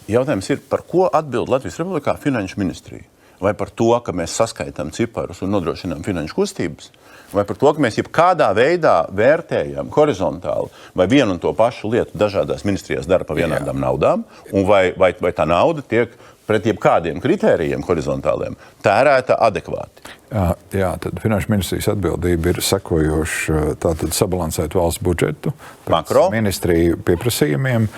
Jautājums ir, par ko atbild Latvijas Republikā Finanšu ministrija? Vai par to, ka mēs saskaitām ciparus un nodrošinām finanšu kustības? Vai par to, ka mēs jebkādā veidā vērtējam horizontāli, vai vienu un to pašu lietu dažādās ministrijās dara pa vienādām naudām, un vai tā nauda tiek pret jebkādiem kritērijiem horizontāliem tērēta adekvāti? Jā, tad Finanšu ministrijas atbildība ir sekojoša, tātad sabalansēt valsts budžetu, ministriju pieprasījumiem,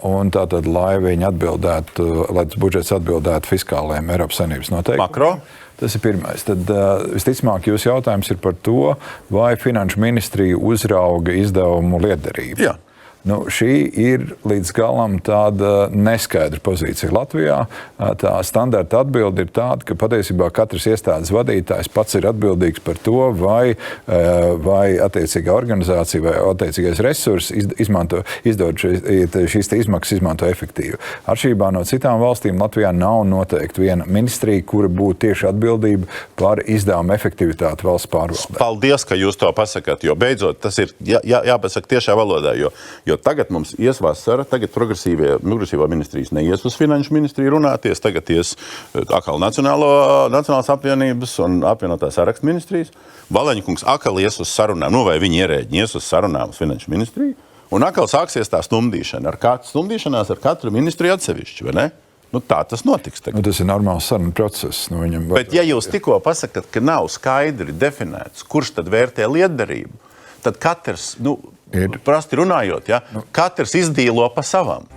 un tātad, lai viņi atbildētu, lai tas budžets atbildētu fiskālajiem Eiropas Savienības noteikumiem. Makro? Tas ir pirmais. Tad visticamāk jūsu jautājums ir par to, vai Finanšu ministrija uzrauga izdevumu lietderību. Jā. Šī ir līdz galam tāda neskaidra pozīcija Latvijā. Tā standarta atbilde ir tāda, ka patiesībā katrs iestādes vadītājs pats ir atbildīgs par to, vai attiecīgā organizācija vai attiecīgais resurs izdod šīs izmaksas izmanto efektīvi. Atšķirībā no citām valstīm Latvijā nav noteikti viena ministrija, kura būtu tieši atbildība par izdevumu efektivitāti valsts pārvaldē. Paldies, ka jūs to pasakāt, jo beidzot tas ir jāpasaka tiešā valodā, jo tagad mums ies vasara, tagad progresīvā ministrijas neies uz Finanšu ministriju runāties, tagad ies atkal Nacionālās apvienības un apvienotā saraksta ministrijas. Valeņkungs atkal ies uz sarunām, vai viņi ierēģi ies uz sarunām uz Finanšu ministriju, un atkal sāksies tā stumdīšana, stumdīšanās ar katru ministriju atsevišķi, vai ne? Tā tas notiks tagad. Tas ir normāls sarunu process. Bet ja jūs tikko pasakat, ka nav skaidri definēts, kurš tad vērtē lietderību, tad katrs, prasti runājot, katrs izdīlo pa savam.